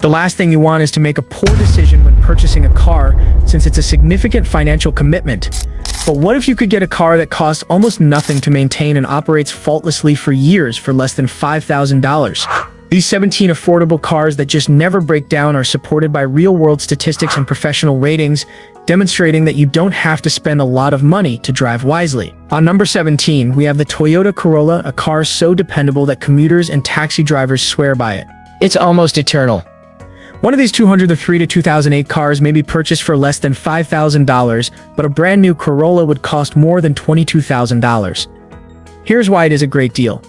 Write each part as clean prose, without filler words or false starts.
The last thing you want is to make a poor decision when purchasing a car, since it's a significant financial commitment. But what if you could get a car that costs almost nothing to maintain and operates faultlessly for years for less than $5,000? These 17 affordable cars that just never break down are supported by real-world statistics and professional ratings, demonstrating that you don't have to spend a lot of money to drive wisely. On number 17, we have the Toyota Corolla, a car so dependable that commuters and taxi drivers swear by it. It's almost eternal. One of these 2003 to 2008 cars may be purchased for less than $5,000, but a brand new Corolla would cost more than $22,000. Here's why it is a great deal.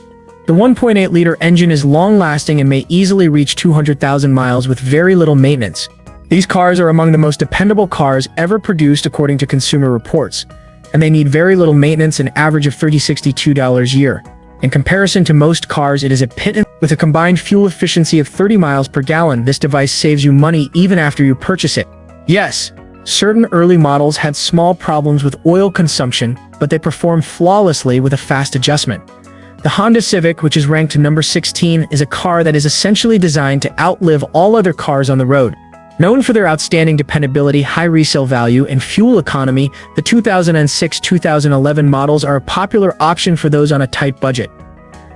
The 1.8-liter engine is long-lasting and may easily reach 200,000 miles with very little maintenance. These cars are among the most dependable cars ever produced according to Consumer Reports, and they need very little maintenance, an average of $60–62 a year. In comparison to most cars, it is a pittance. With a combined fuel efficiency of 30 miles per gallon, this device saves you money even after you purchase it. Yes, certain early models had small problems with oil consumption, but they perform flawlessly with a fast adjustment. The Honda Civic, which is ranked number 16, is a car that is essentially designed to outlive all other cars on the road. Known for their outstanding dependability, high resale value, and fuel economy, the 2006-2011 models are a popular option for those on a tight budget.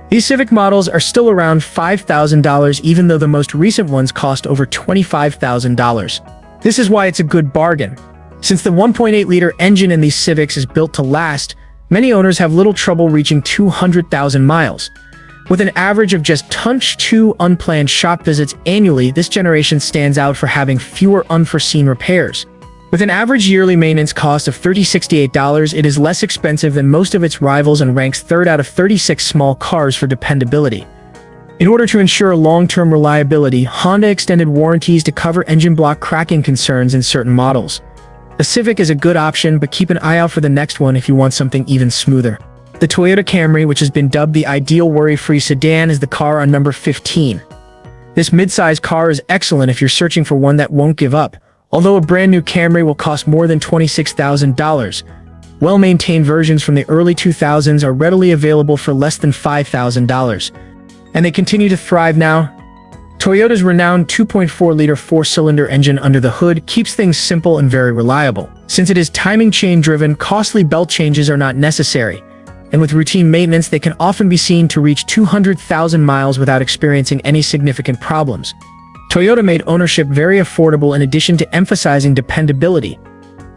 These Civic models are still around $5,000, even though the most recent ones cost over $25,000. This is why it's a good bargain. Since the 1.8-liter engine in these Civics is built to last, many owners have little trouble reaching 200,000 miles. With an average of just 2 unplanned shop visits annually, this generation stands out for having fewer unforeseen repairs. With an average yearly maintenance cost of $30–68, it is less expensive than most of its rivals and ranks third out of 36 small cars for dependability. In order to ensure long-term reliability, Honda extended warranties to cover engine block cracking concerns in certain models. The Civic is a good option, but keep an eye out for the next one if you want something even smoother. The Toyota Camry, which has been dubbed the ideal worry-free sedan, is the car on number 15. This mid-size car is excellent if you're searching for one that won't give up. Although a brand new Camry will cost more than $26,000, well-maintained versions from the early 2000s are readily available for less than $5,000. And they continue to thrive now. Toyota's renowned 2.4-liter four-cylinder engine under the hood keeps things simple and very reliable. Since it is timing chain-driven, costly belt changes are not necessary. And with routine maintenance, they can often be seen to reach 200,000 miles without experiencing any significant problems. Toyota made ownership very affordable in addition to emphasizing dependability.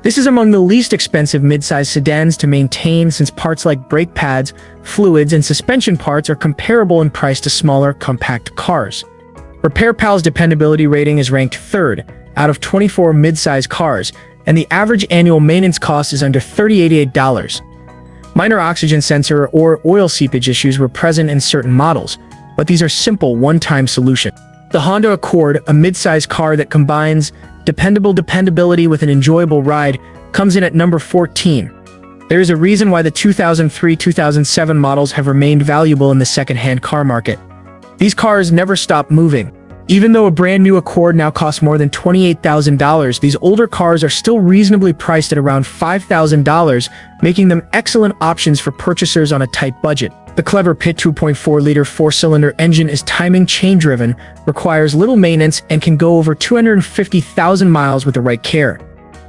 This is among the least expensive midsize sedans to maintain, since parts like brake pads, fluids, and suspension parts are comparable in price to smaller, compact cars. RepairPal's dependability rating is ranked third out of 24 midsize cars, and the average annual maintenance cost is under $38. Minor oxygen sensor or oil seepage issues were present in certain models, but these are simple one-time solutions. The Honda Accord, a midsize car that combines dependability with an enjoyable ride, comes in at number 14. There is a reason why the 2003-2007 models have remained valuable in the second-hand car market. These cars never stop moving. Even though a brand new Accord now costs more than $28,000, these older cars are still reasonably priced at around $5,000, making them excellent options for purchasers on a tight budget. The clever Pitt 2.4-liter four-cylinder engine is timing chain-driven, requires little maintenance, and can go over 250,000 miles with the right care.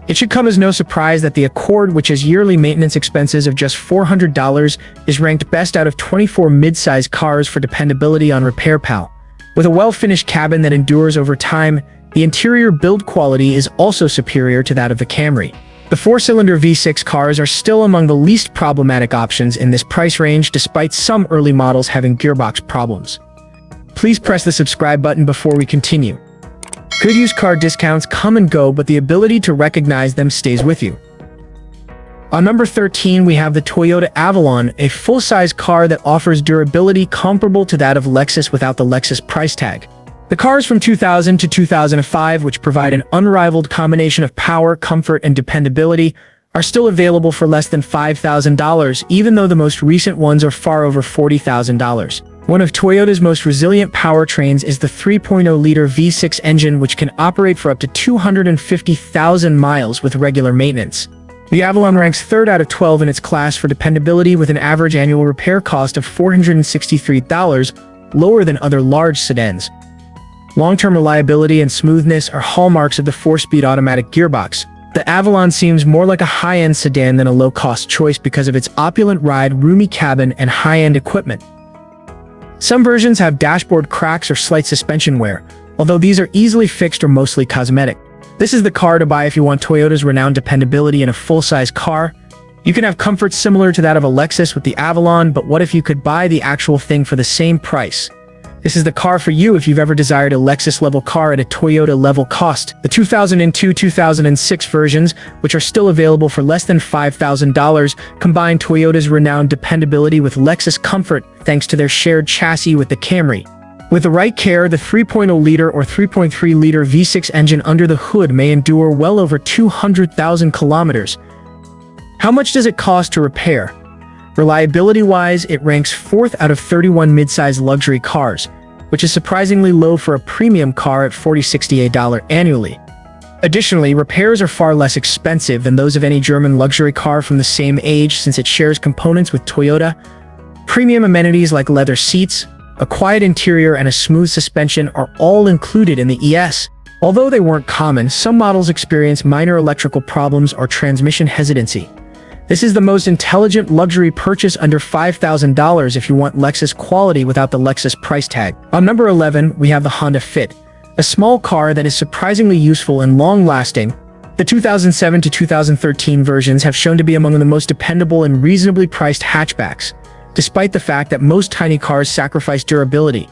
It should come as no surprise that the Accord, which has yearly maintenance expenses of just $400, is ranked best out of 24 mid-size cars for dependability on RepairPal. With a well-finished cabin that endures over time, the interior build quality is also superior to that of the Camry. The four-cylinder V6 cars are still among the least problematic options in this price range, despite some early models having gearbox problems. Please press the subscribe button before we continue. Good used car discounts come and go, but the ability to recognize them stays with you. On number 13, we have the Toyota Avalon, a full-size car that offers durability comparable to that of Lexus without the Lexus price tag. The cars from 2000 to 2005, which provide an unrivaled combination of power, comfort, and dependability, are still available for less than $5,000, even though the most recent ones are far over $40,000. One of Toyota's most resilient powertrains is the 3.0-liter V6 engine, which can operate for up to 250,000 miles with regular maintenance. The Avalon ranks third out of 12 in its class for dependability, with an average annual repair cost of $463, lower than other large sedans. Long-term reliability and smoothness are hallmarks of the 4-speed automatic gearbox. The Avalon seems more like a high-end sedan than a low-cost choice because of its opulent ride, roomy cabin, and high-end equipment. Some versions have dashboard cracks or slight suspension wear, although these are easily fixed or mostly cosmetic. This is the car to buy if you want Toyota's renowned dependability in a full-size car. You can have comfort similar to that of a Lexus with the Avalon, but what if you could buy the actual thing for the same price? This is the car for you if you've ever desired a Lexus-level car at a Toyota-level cost. The 2002-2006 versions, which are still available for less than $5,000, combine Toyota's renowned dependability with Lexus comfort thanks to their shared chassis with the Camry. With the right care, the 3.0-liter or 3.3-liter V6 engine under the hood may endure well over 200,000 kilometers. How much does it cost to repair? Reliability-wise, it ranks 4th out of 31 mid-size luxury cars, which is surprisingly low for a premium car at $40-68 annually. Additionally, repairs are far less expensive than those of any German luxury car from the same age since it shares components with Toyota. Premium amenities like leather seats, a quiet interior, and a smooth suspension are all included in the ES. Although they weren't common, some models experience minor electrical problems or transmission hesitancy. This is the most intelligent luxury purchase under $5,000 if you want Lexus quality without the Lexus price tag. On number 11, we have the Honda Fit, a small car that is surprisingly useful and long-lasting. The 2007 to 2013 versions have shown to be among the most dependable and reasonably priced hatchbacks, despite the fact that most tiny cars sacrifice durability.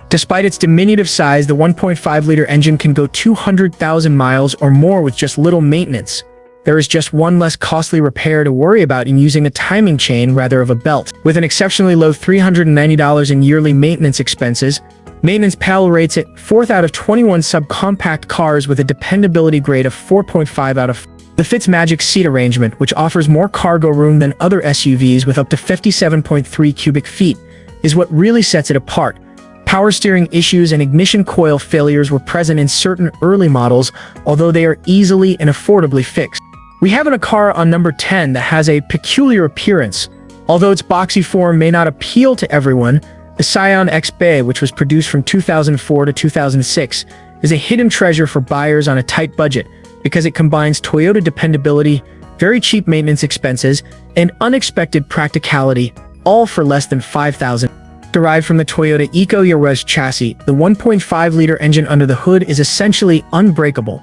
Despite its diminutive size, the 1.5-liter engine can go 200,000 miles or more with just little maintenance. There is just one less costly repair to worry about in using a timing chain rather of a belt. With an exceptionally low $390 in yearly maintenance expenses, Maintenance Pal rates it 4th out of 21 subcompact cars with a dependability grade of 4.5 out of 5. The Fit's magic seat arrangement, which offers more cargo room than other SUVs with up to 57.3 cubic feet, is what really sets it apart. Power steering issues and ignition coil failures were present in certain early models, although they are easily and affordably fixed. We have a car on number 10 that has a peculiar appearance. Although its boxy form may not appeal to everyone, the Scion XB, which was produced from 2004 to 2006, is a hidden treasure for buyers on a tight budget because it combines Toyota dependability, very cheap maintenance expenses, and unexpected practicality, all for less than $5,000. Derived from the Toyota Eco Yaris chassis, the 1.5-liter engine under the hood is essentially unbreakable.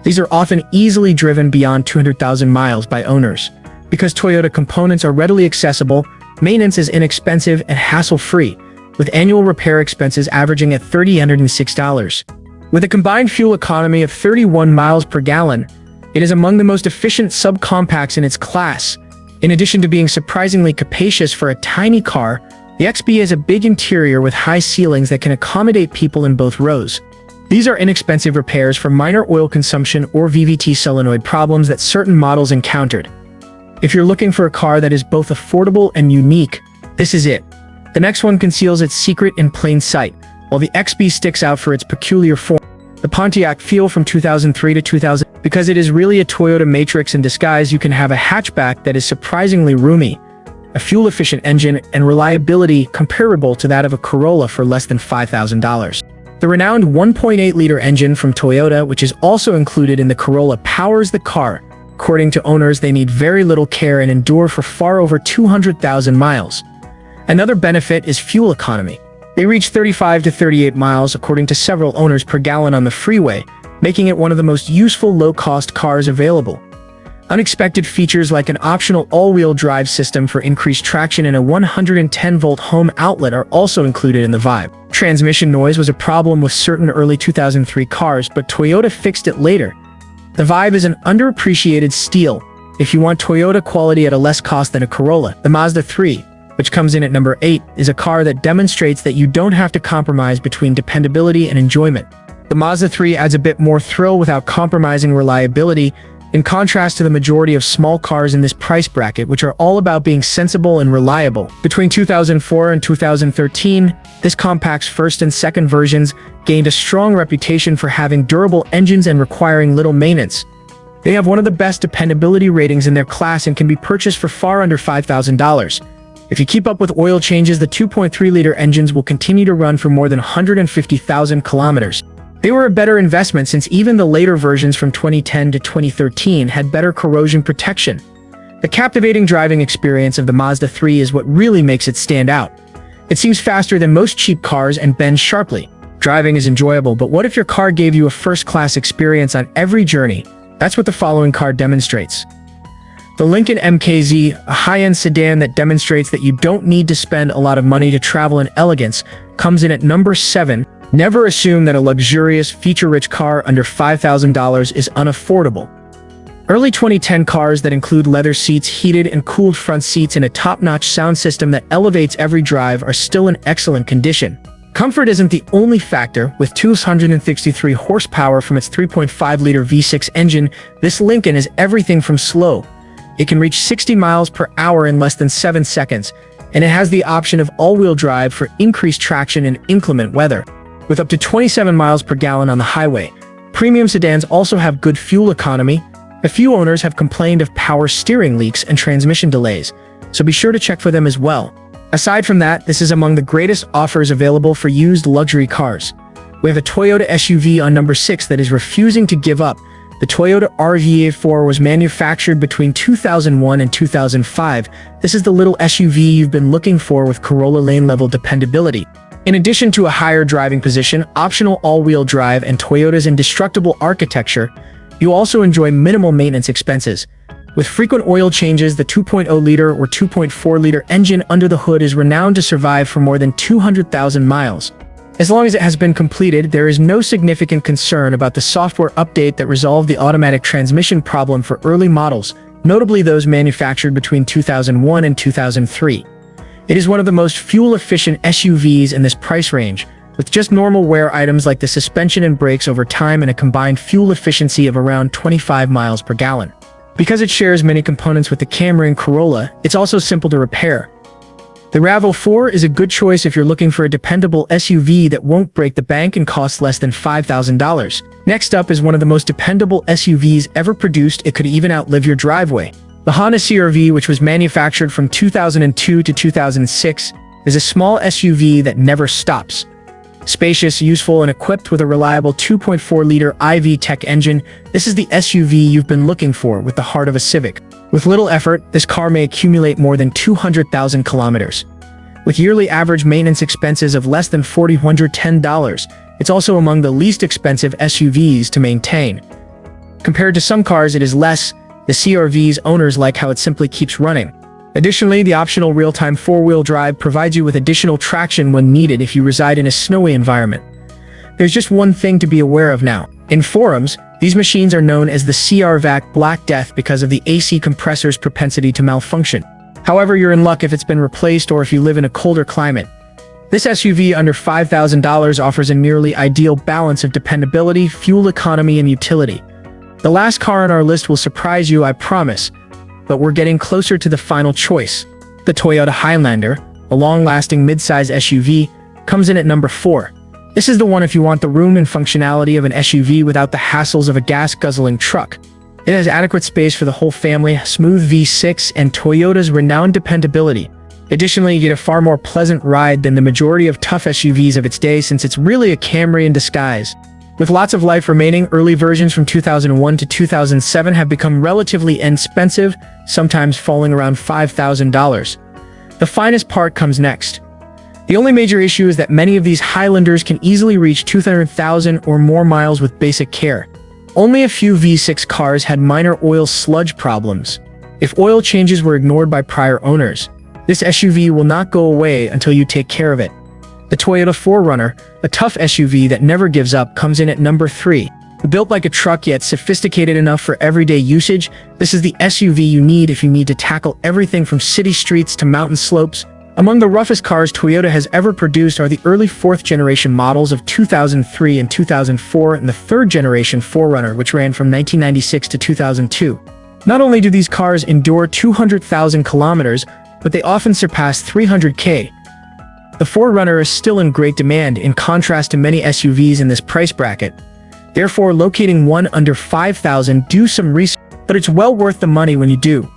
These are often easily driven beyond 200,000 miles by owners. Because Toyota components are readily accessible, maintenance is inexpensive and hassle-free, with annual repair expenses averaging at $306. With a combined fuel economy of 31 miles per gallon, it is among the most efficient subcompacts in its class. In addition to being surprisingly capacious for a tiny car, the XB has a big interior with high ceilings that can accommodate people in both rows. These are inexpensive repairs for minor oil consumption or VVT solenoid problems that certain models encountered. If you're looking for a car that is both affordable and unique, this is it. The next one conceals its secret in plain sight, while the XB sticks out for its peculiar form. The Pontiac feel from 2003 to 2000. Because it is really a Toyota Matrix in disguise, you can have a hatchback that is surprisingly roomy, a fuel-efficient engine, and reliability comparable to that of a Corolla for less than $5,000. The renowned 1.8-liter engine from Toyota, which is also included in the Corolla, powers the car. According to owners, they need very little care and endure for far over 200,000 miles. Another benefit is fuel economy. They reach 35 to 38 miles, according to several owners, per gallon on the freeway, making it one of the most useful low-cost cars available. Unexpected features like an optional all-wheel drive system for increased traction and a 110-volt home outlet are also included in the Vibe. Transmission noise was a problem with certain early 2003 cars, but Toyota fixed it later. The Vibe is an underappreciated steal if you want Toyota quality at a less cost than a Corolla. The Mazda III, which comes in at number 8, is a car that demonstrates that you don't have to compromise between dependability and enjoyment. The Mazda III adds a bit more thrill without compromising reliability, in contrast to the majority of small cars in this price bracket, which are all about being sensible and reliable. Between 2004 and 2013, this compact's first and second versions gained a strong reputation for having durable engines and requiring little maintenance. They have one of the best dependability ratings in their class and can be purchased for far under $5,000. If you keep up with oil changes, the 2.3-liter engines will continue to run for more than 150,000 kilometers. They were a better investment since even the later versions from 2010 to 2013 had better corrosion protection. The captivating driving experience of the Mazda 3 is what really makes it stand out. It seems faster than most cheap cars and bends sharply. Driving is enjoyable, but what if your car gave you a first-class experience on every journey? That's what the following car demonstrates. The Lincoln MKZ, a high-end sedan that demonstrates that you don't need to spend a lot of money to travel in elegance, comes in at number 7. Never assume that a luxurious, feature-rich car under $5,000 is unaffordable. Early 2010 cars that include leather seats, heated and cooled front seats, and a top-notch sound system that elevates every drive are still in excellent condition. Comfort isn't the only factor. With 263 horsepower from its 3.5-liter V6 engine, this Lincoln is everything from slow. It can reach 60 miles per hour in less than 7 seconds, and it has the option of all-wheel drive for increased traction in inclement weather. With up to 27 miles per gallon on the highway, premium sedans also have good fuel economy. A few owners have complained of power steering leaks and transmission delays, so be sure to check for them as well. Aside from that, this is among the greatest offers available for used luxury cars. We have a Toyota SUV on number 6 that is refusing to give up. The Toyota RAV4 was manufactured between 2001 and 2005. This is the little SUV you've been looking for with Corolla lane-level dependability. In addition to a higher driving position, optional all-wheel drive, and Toyota's indestructible architecture, you also enjoy minimal maintenance expenses. With frequent oil changes, the 2.0-liter or 2.4-liter engine under the hood is renowned to survive for more than 200,000 miles. As long as it has been completed, there is no significant concern about the software update that resolved the automatic transmission problem for early models, notably those manufactured between 2001 and 2003. It is one of the most fuel-efficient SUVs in this price range, with just normal wear items like the suspension and brakes over time and a combined fuel efficiency of around 25 miles per gallon. Because it shares many components with the Camry and Corolla, it's also simple to repair. The RAV4 is a good choice if you're looking for a dependable SUV that won't break the bank and costs less than $5,000. Next up is one of the most dependable SUVs ever produced. It could even outlive your driveway. The Honda CR-V, which was manufactured from 2002 to 2006, is a small SUV that never stops. Spacious, useful, and equipped with a reliable 2.4-liter iV-Tech engine, this is the SUV you've been looking for with the heart of a Civic. With little effort, this car may accumulate more than 200,000 kilometers. With yearly average maintenance expenses of less than $410, it's also among the least expensive SUVs to maintain. Compared to some cars, it is less. The CR-V's owners like how it simply keeps running. Additionally, the optional real-time 4-wheel drive provides you with additional traction when needed if you reside in a snowy environment. There's just one thing to be aware of now. In forums, these machines are known as the CR-VAC Black Death because of the AC compressor's propensity to malfunction. However, you're in luck if it's been replaced or if you live in a colder climate. This SUV under $5,000 offers a nearly ideal balance of dependability, fuel economy, and utility. The last car on our list will surprise you, I promise, but we're getting closer to the final choice. The Toyota Highlander, a long-lasting mid-size SUV, comes in at number 4. This is the one if you want the room and functionality of an SUV without the hassles of a gas-guzzling truck. It has adequate space for the whole family, smooth V6, and Toyota's renowned dependability. Additionally, you get a far more pleasant ride than the majority of tough SUVs of its day since it's really a Camry in disguise. With lots of life remaining, early versions from 2001 to 2007 have become relatively inexpensive, sometimes falling around $5,000. The finest part comes next. The only major issue is that many of these Highlanders can easily reach 200,000 or more miles with basic care. Only a few V6 cars had minor oil sludge problems. If oil changes were ignored by prior owners, this SUV will not go away until you take care of it. The Toyota 4Runner, a tough SUV that never gives up, comes in at number 3. Built like a truck yet sophisticated enough for everyday usage, this is the SUV you need if you need to tackle everything from city streets to mountain slopes. Among the roughest cars Toyota has ever produced are the early 4th-generation models of 2003 and 2004 and the 3rd-generation 4Runner, which ran from 1996 to 2002. Not only do these cars endure 200,000 kilometers, but they often surpass 300K. The 4Runner is still in great demand in contrast to many SUVs in this price bracket. Therefore, locating one under $5,000, do some research, but it's well worth the money when you do.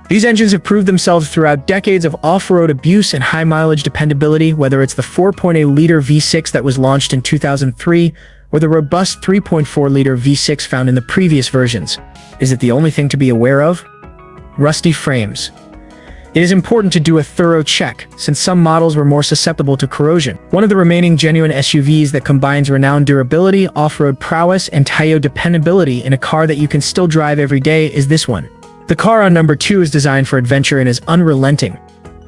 These engines have proved themselves throughout decades of off-road abuse and high-mileage dependability, whether it's the 4.8-liter V6 that was launched in 2003 or the robust 3.4-liter V6 found in the previous versions. Is it the only thing to be aware of? Rusty frames. It is important to do a thorough check, since some models were more susceptible to corrosion. One of the remaining genuine SUVs that combines renowned durability, off-road prowess, and Tayo dependability in a car that you can still drive every day is this one. The car on number 2 is designed for adventure and is unrelenting.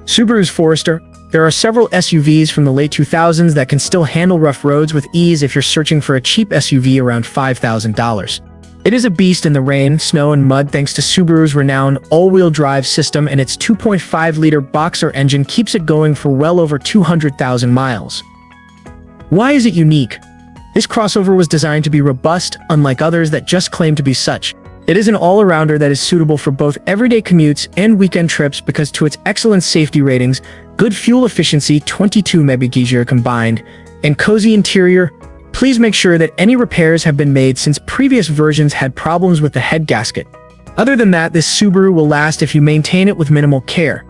Subaru's Forester. There are several SUVs from the late 2000s that can still handle rough roads with ease if you're searching for a cheap SUV around $5,000. It is a beast in the rain, snow, and mud thanks to Subaru's renowned all-wheel drive system, and its 2.5-liter boxer engine keeps it going for well over 200,000 miles. Why is it unique? This crossover was designed to be robust, unlike others that just claim to be such. It is an all-arounder that is suitable for both everyday commutes and weekend trips because to its excellent safety ratings, good fuel efficiency 22 mpg combined, and cozy interior. Please make sure that any repairs have been made since previous versions had problems with the head gasket. Other than that, this Subaru will last if you maintain it with minimal care.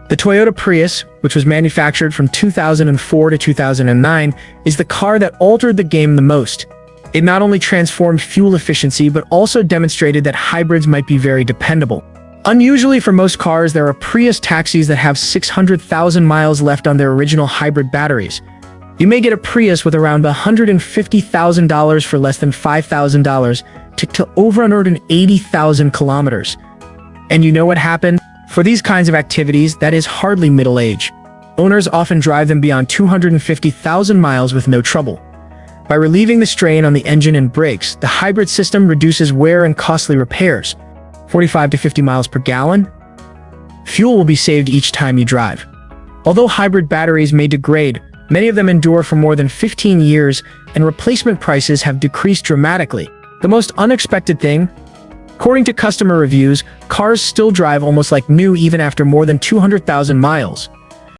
The Toyota Prius, which was manufactured from 2004 to 2009, is the car that altered the game the most. It not only transformed fuel efficiency but also demonstrated that hybrids might be very dependable. Unusually for most cars, there are Prius taxis that have 600,000 miles left on their original hybrid batteries. You may get a Prius with around $150,000 for less than $5,000 to over 180,000 kilometers. And you know what happened? For these kinds of activities, that is hardly middle age. Owners often drive them beyond 250,000 miles with no trouble. By relieving the strain on the engine and brakes, the hybrid system reduces wear and costly repairs. 45 to 50 miles per gallon. Fuel will be saved each time you drive. Although hybrid batteries may degrade, many of them endure for more than 15 years, and replacement prices have decreased dramatically. The most unexpected thing? According to customer reviews, cars still drive almost like new even after more than 200,000 miles.